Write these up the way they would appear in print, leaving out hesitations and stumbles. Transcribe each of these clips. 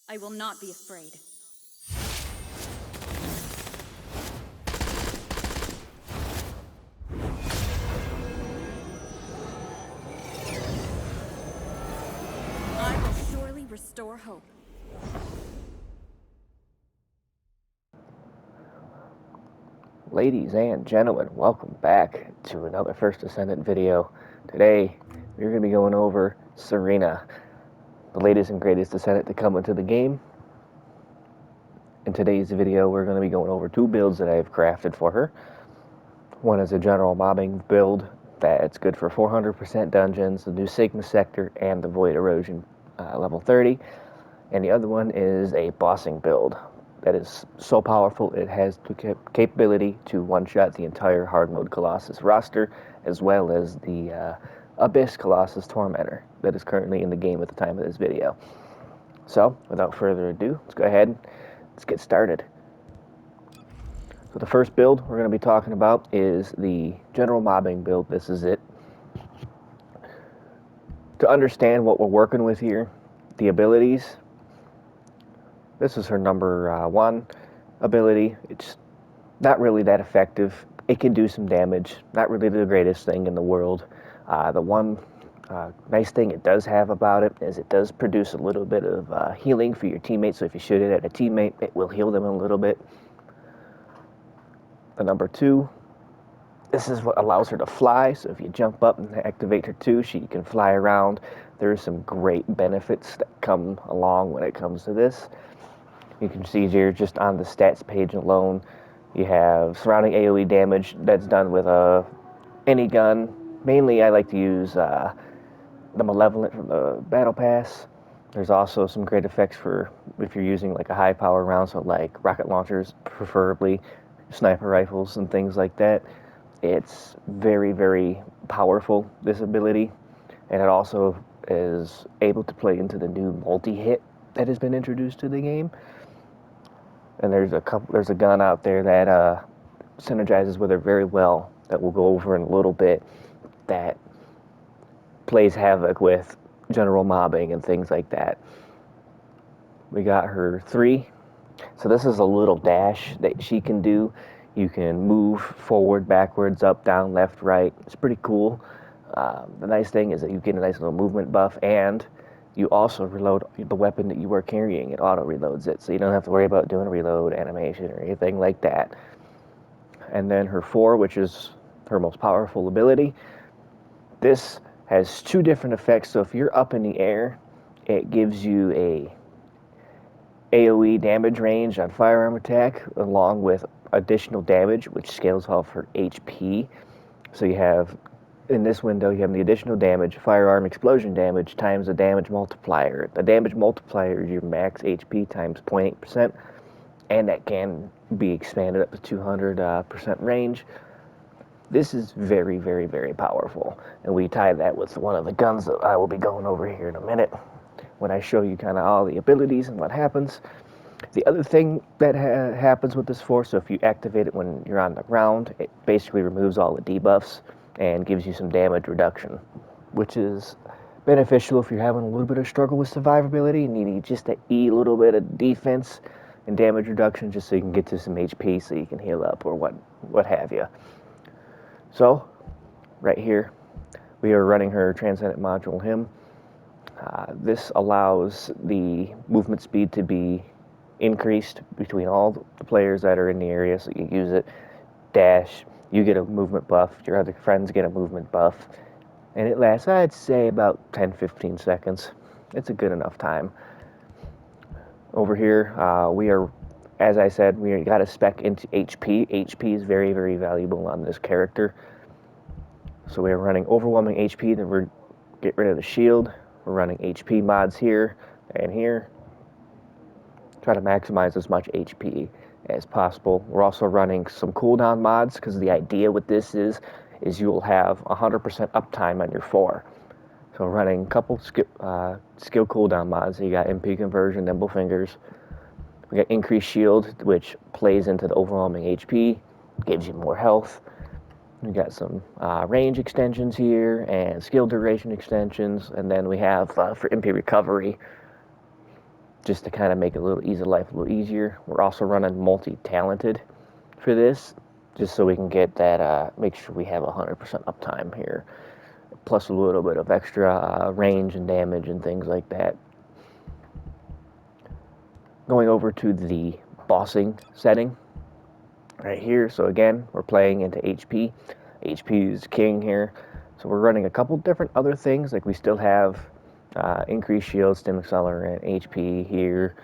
I will not be afraid. I will surely restore hope. Ladies and gentlemen, welcome back to another First Descendant video. Today, we're going to be going over Serena, the latest and greatest Descendant to come into the game. In today's video, we're going to be going over two builds that I have crafted for her. One is a general mobbing build that's good for 400% dungeons, the new Sigma sector, and the Void Erosion level 30. And the other one is a bossing build that is so powerful it has the capability to one-shot the entire hard mode Colossus roster, as well as the Abyss Colossus Tormentor that is currently in the game at the time of this video. So, without further ado, let's go ahead and let's get started. So the first build we're going to be talking about is the general mobbing build. This is it. To understand what we're working with here, the abilities. This is her number one ability. It's not really that effective. It can do some damage. Not really the greatest thing in the world. The one nice thing it does have about it is it does produce a little bit of healing for your teammates. So if you shoot it at a teammate, it will heal them a little bit. The number two, this is what allows her to fly. So if you jump up and activate her two, she can fly around. There are some great benefits that come along when it comes to this. You can see here just on the stats page alone, you have surrounding AoE damage that's done with any gun. Mainly I like to use the Malevolent from the Battle Pass. There's also some great effects for if you're using like a high power round, so like rocket launchers, preferably sniper rifles and things like that. It's very, very powerful, this ability, and it also is able to play into the new multi-hit that has been introduced to the game. And there's a gun out there that synergizes with her very well that we'll go over in a little bit, that plays havoc with general mobbing and things like that. We got her 3. So this is a little dash that she can do. You can move forward, backwards, up, down, left, right. It's pretty cool. The nice thing is that you get a nice little movement buff, and you also reload the weapon that you are carrying. It auto-reloads it, so you don't have to worry about doing a reload animation or anything like that. And then her 4, which is her most powerful ability. This has 2 different effects. So if you're up in the air, it gives you a AoE damage range on firearm attack, along with additional damage, which scales off her HP. So you have, in this window, you have the additional damage, firearm explosion damage, times the damage multiplier. The damage multiplier is your max HP times 0.8%, and that can be expanded up to 200% range. This is very, very, very powerful, and we tie that with one of the guns that I will be going over here in a minute when I show you kind of all the abilities and what happens. The other thing that happens with this force, so if you activate it when you're on the ground, it basically removes all the debuffs and gives you some damage reduction, which is beneficial if you're having a little bit of struggle with survivability and you need just to eat a little bit of defense and damage reduction just so you can get to some HP so you can heal up or what have you. So, right here, we are running her Transcendent Module Him. This allows the movement speed to be increased between all the players that are in the area, so you use it, dash, you get a movement buff, your other friends get a movement buff, and it lasts, I'd say, about 10-15 seconds. It's a good enough time. Over here, we are, as I said, we got a spec into HP. HP is very, very valuable on this character. So we are running overwhelming HP, then we're get rid of the shield. We're running HP mods here and here. Try to maximize as much HP as possible. We're also running some cooldown mods, because the idea with this is you will have 100% uptime on your 4. So running a couple skill cooldown mods. So you got MP conversion, nimble fingers. We got increased shield, which plays into the overwhelming HP, gives you more health. We got some range extensions here and skill duration extensions, and then we have for MP recovery, just to kind of make it a little easy life a little easier. We're also running multi-talented for this, just so we can get that, make sure we have 100% uptime here, plus a little bit of extra range and damage and things like that. Going over to the bossing setting right here. So again, we're playing into HP. HP is king here. So we're running a couple different other things, like we still have increased shield, stim accelerant, HP here.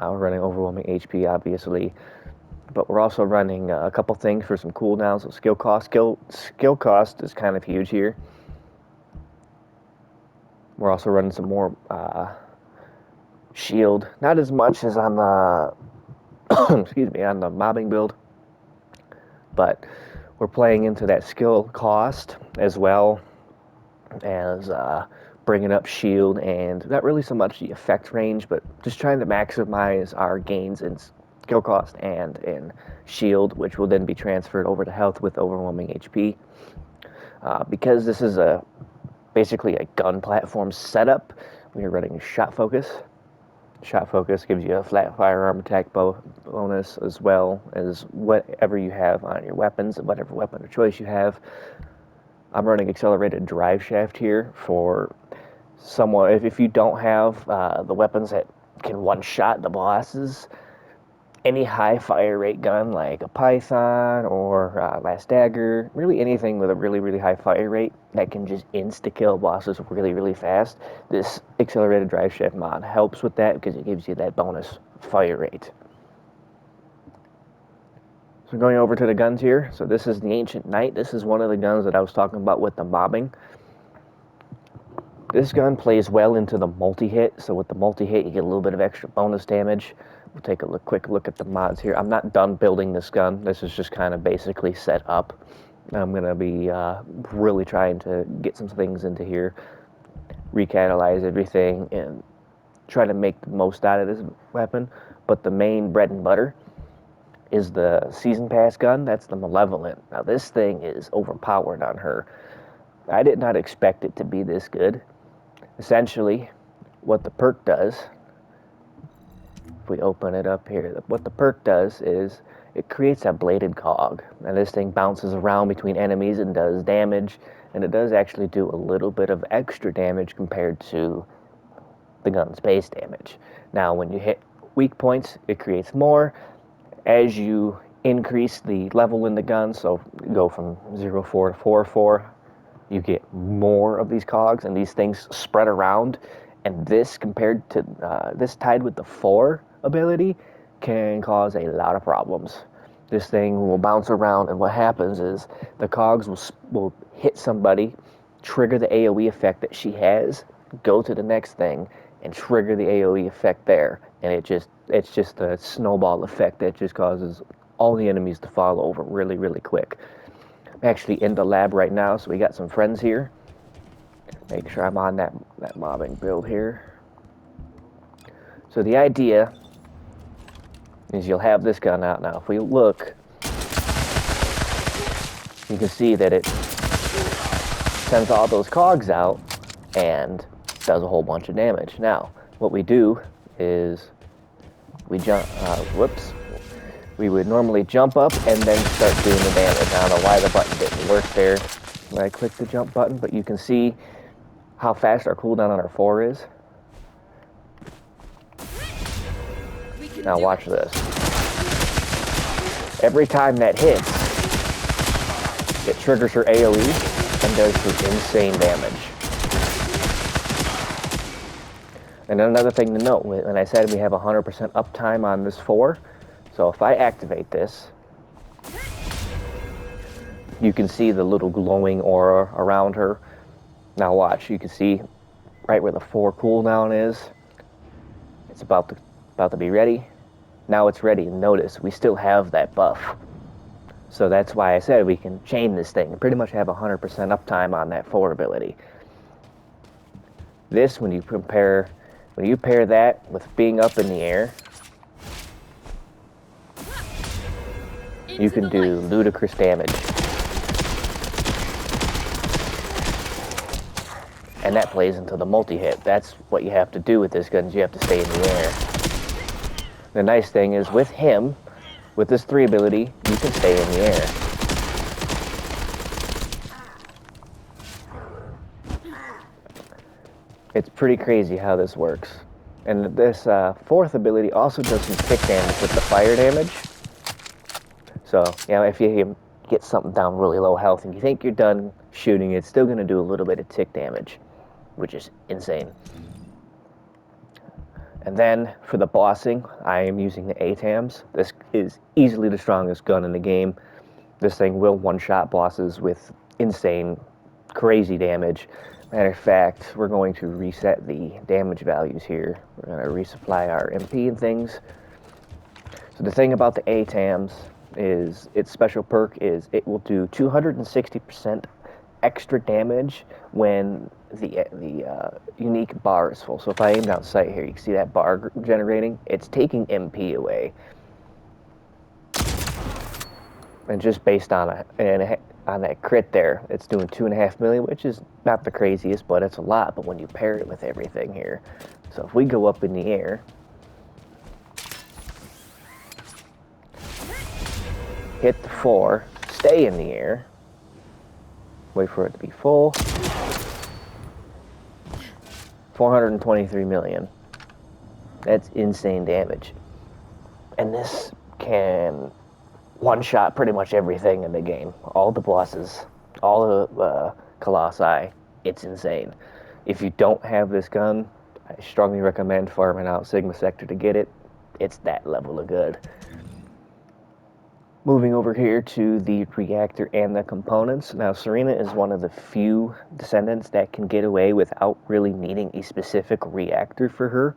We're running overwhelming HP, obviously. But we're also running a couple things for some cooldowns. So skill cost. Skill cost is kind of huge here. We're also running some more shield. Not as much as on the excuse me, on the mobbing build. But we're playing into that skill cost as well as bringing up shield, and not really so much the effect range, but just trying to maximize our gains in skill cost and in shield, which will then be transferred over to health with overwhelming HP. Because this is basically a gun platform setup, we are running shot focus. Shot focus gives you a flat firearm attack bonus, as well as whatever you have on your weapons, whatever weapon of choice you have. I'm running accelerated drive shaft here for someone, if you don't have the weapons that can one-shot the bosses. Any high fire rate gun like a Python or Last Dagger, really anything with a really, really high fire rate that can just insta-kill bosses really, really fast, this accelerated drive shaft mod helps with that because it gives you that bonus fire rate. So going over to the guns here, so this is the Ancient Knight. This is one of the guns that I was talking about with the mobbing. This gun plays well into the multi-hit, so with the multi-hit you get a little bit of extra bonus damage. We'll take a quick look at the mods here. I'm not done building this gun. This is just kind of basically set up. I'm going to be really trying to get some things into here, recatalyze everything, and try to make the most out of this weapon. But the main bread and butter is the Season Pass gun. That's the Malevolent. Now this thing is overpowered on her. I did not expect it to be this good. Essentially, what the perk does, if we open it up here, what the perk does is it creates a bladed cog. Now this thing bounces around between enemies and does damage, and it does actually do a little bit of extra damage compared to the gun's base damage. Now when you hit weak points, it creates more. As you increase the level in the gun, so you go from 0-4 to 4-4, you get more of these cogs, and these things spread around. And this, compared to this tied with the 4 ability, can cause a lot of problems. This thing will bounce around, and what happens is the cogs will hit somebody, trigger the AoE effect that she has, go to the next thing, and trigger the AoE effect there. And it's just a snowball effect that just causes all the enemies to fall over really, really quick. I'm actually in the lab right now, so we got some friends here. Make sure I'm on that mobbing build here. So the idea is you'll have this gun out now. If we look, you can see that it sends all those cogs out and does a whole bunch of damage. Now, what we do is we jump, we would normally jump up and then start doing the damage. I don't know why the button didn't work there when I clicked the jump button, but you can see how fast our cooldown on our 4 is. Now watch this. Every time that hits, it triggers her AoE and does some insane damage. And another thing to note, when I said we have 100% uptime on this 4, so if I activate this, you can see the little glowing aura around her. Now watch, you can see right where the 4 cooldown is. It's about to be ready. Now it's ready, and notice we still have that buff. So that's why I said we can chain this thing and pretty much have 100% uptime on that 4 ability. This, when you pair that with being up in the air, you can do ludicrous damage. And that plays into the multi-hit. That's what you have to do with this gun, is you have to stay in the air. The nice thing is with him, with this 3 ability, you can stay in the air. It's pretty crazy how this works. And this 4th ability also does some tick damage with the fire damage. So, you know, if you get something down really low health and you think you're done shooting, it's still going to do a little bit of tick damage, which is insane. And then for the bossing, I am using the ATAMs. This is easily the strongest gun in the game. This thing will one-shot bosses with insane, crazy damage. Matter of fact, we're going to reset the damage values here. We're going to resupply our MP and things. So the thing about the ATAMs is its special perk is it will do 260% extra damage when the unique bar is full. So if I aim down sight here, you can see that bar generating. It's taking MP away. And just based on that crit there, it's doing 2.5 million, which is not the craziest, but it's a lot. But when you pair it with everything here, so if we go up in the air, hit the 4, stay in the air, wait for it to be full, 423 million. That's insane damage. And this can one-shot pretty much everything in the game. All the bosses, all the colossi. It's insane. If you don't have this gun, I strongly recommend farming out Sigma Sector to get it. It's that level of good. Moving over here to the reactor and the components. Now, Serena is one of the few Descendants that can get away without really needing a specific reactor for her,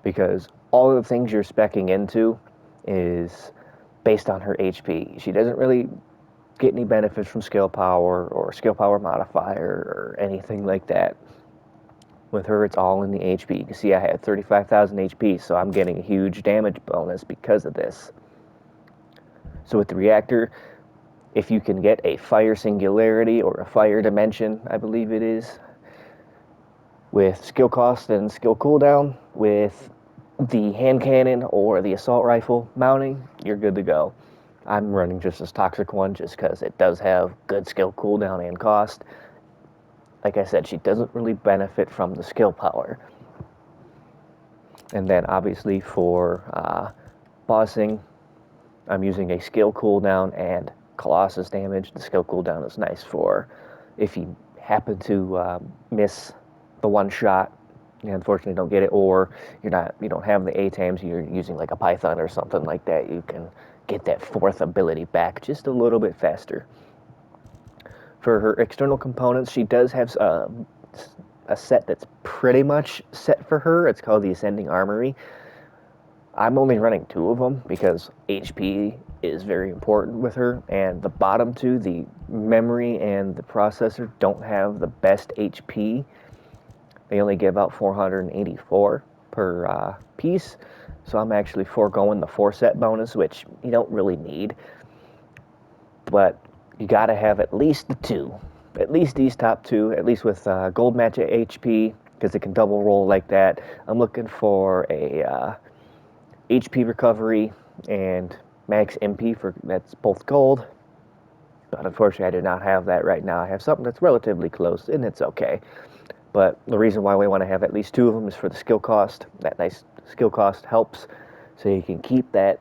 because all of the things you're speccing into is based on her HP. She doesn't really get any benefits from skill power or skill power modifier or anything like that. With her, it's all in the HP. You can see I had 35,000 HP, so I'm getting a huge damage bonus because of this. So with the reactor, if you can get a fire singularity or a fire dimension, I believe it is, with skill cost and skill cooldown, with the hand cannon or the assault rifle mounting, you're good to go. I'm running just this toxic one just because it does have good skill cooldown and cost. Like I said, she doesn't really benefit from the skill power. And then obviously for bossing, I'm using a skill cooldown and Colossus damage. The skill cooldown is nice for if you happen to miss the one shot, you unfortunately don't get it, or you don't have the ATAMs, you're using like a Python or something like that, you can get that 4th ability back just a little bit faster. For her external components, she does have a set that's pretty much set for her. It's called the Ascending Armory. I'm only running 2 of them because HP is very important with her, and the bottom 2, the memory and the processor, don't have the best HP. They only give out 484 per piece, so I'm actually foregoing the 4-set bonus, which you don't really need. But you gotta have at least the 2. At least these top 2, at least with gold match HP, because it can double roll like that. I'm looking for a HP recovery and max MP that's both gold. But unfortunately, I do not have that right now. I have something that's relatively close, and it's okay. But the reason why we want to have at least 2 of them is for the skill cost. That nice skill cost helps, so you can keep that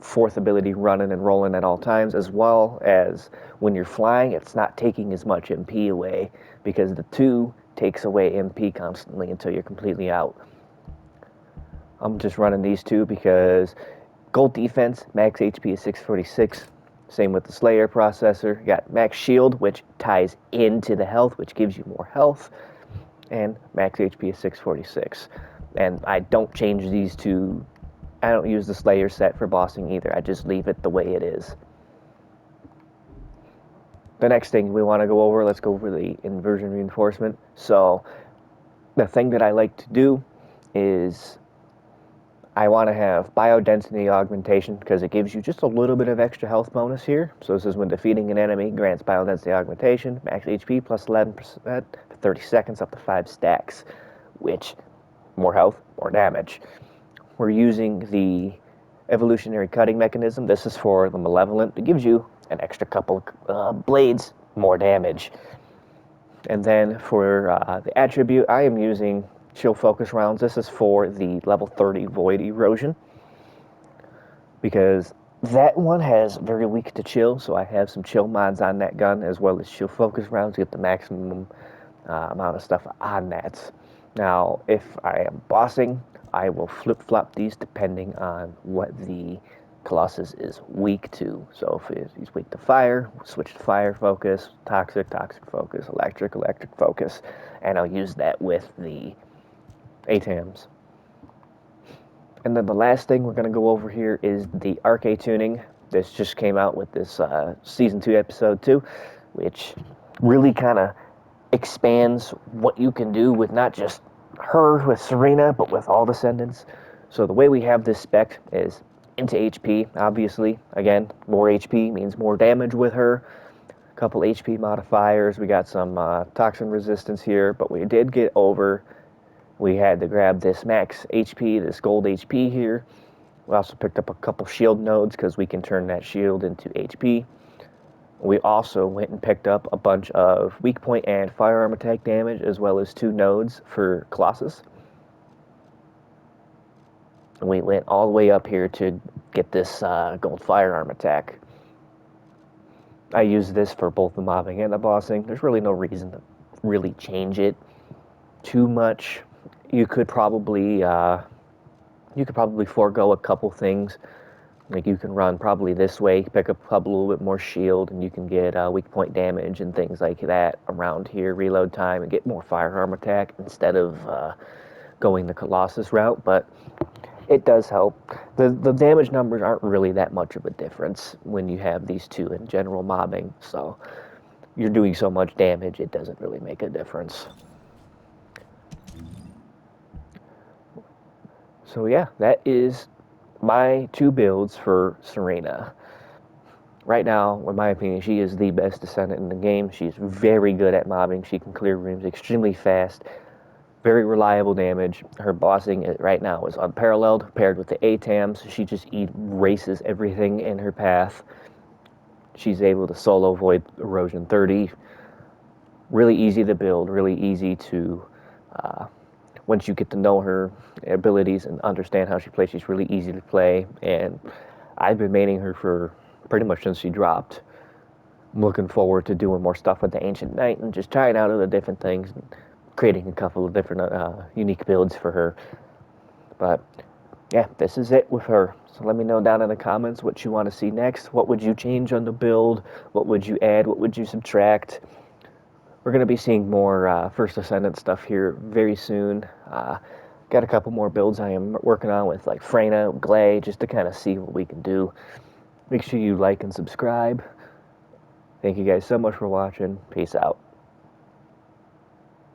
4th ability running and rolling at all times, as well as when you're flying, it's not taking as much MP away, because the 2 takes away MP constantly until you're completely out. I'm just running these 2 because gold defense, max HP is 646. Same with the Slayer processor. You got max shield, which ties into the health, which gives you more health. And max HP is 646. And I don't change these 2. I don't use the Slayer set for bossing either. I just leave it the way it is. The next thing we want to go over, let's go over the inversion reinforcement. So the thing that I like to do is I want to have biodensity augmentation because it gives you just a little bit of extra health bonus here. So this is when defeating an enemy, grants biodensity augmentation, max HP plus 11%, 30 seconds, up to 5 stacks, which more health, more damage. We're using the evolutionary cutting mechanism. This is for the malevolent. It gives you an extra couple blades, more damage. And then for the attribute, I am using chill focus rounds. This is for the level 30 void erosion, because that one has very weak to chill, so I have some chill mods on that gun, as well as chill focus rounds to get the maximum amount of stuff on that. Now, if I am bossing, I will flip-flop these depending on what the Colossus is weak to. So if he's weak to fire, we'll switch to fire focus, toxic focus, electric focus, and I'll use that with the ATAMs. And then the last thing we're going to go over here is the arcade tuning. This just came out with this Season 2, Episode 2, which really kind of expands what you can do with not just her, with Serena, but with all Descendants. So the way we have this spec is into HP, obviously. Again, more HP means more damage with her. A couple HP modifiers. We got some toxin resistance here, but we did get over. We had to grab this max HP, this gold HP here. We also picked up a couple shield nodes because we can turn that shield into HP. We also went and picked up a bunch of weak point and firearm attack damage, as well as 2 nodes for Colossus. And we went all the way up here to get this gold firearm attack. I use this for both the mobbing and the bossing. There's really no reason to really change it too much. You could probably forego a couple things. Like you can run probably this way, pick up a little bit more shield, and you can get weak point damage and things like that around here, reload time, and get more firearm attack instead of going the Colossus route. But it does help. The damage numbers aren't really that much of a difference when you have these two in general mobbing. So you're doing so much damage, it doesn't really make a difference. So yeah, that is my 2 builds for Serena. Right now, in my opinion, she is the best Descendant in the game. She's very good at mobbing. She can clear rooms extremely fast. Very reliable damage. Her bossing right now is unparalleled. Paired with the ATAMs, she just erases everything in her path. She's able to solo void erosion 30. Really easy to build, really easy to once you get to know her abilities and understand how she plays, she's really easy to play. And I've been maining her for pretty much since she dropped. I'm looking forward to doing more stuff with the Ancient Knight and just trying out other different things and creating a couple of different unique builds for her. But yeah, this is it with her. So let me know down in the comments what you want to see next. What would you change on the build? What would you add? What would you subtract? We're going to be seeing more First Descendant stuff here very soon. Got a couple more builds I am working on with like Freyna, Glay, just to kind of see what we can do. Make sure you like and subscribe. Thank you guys so much for watching. Peace out.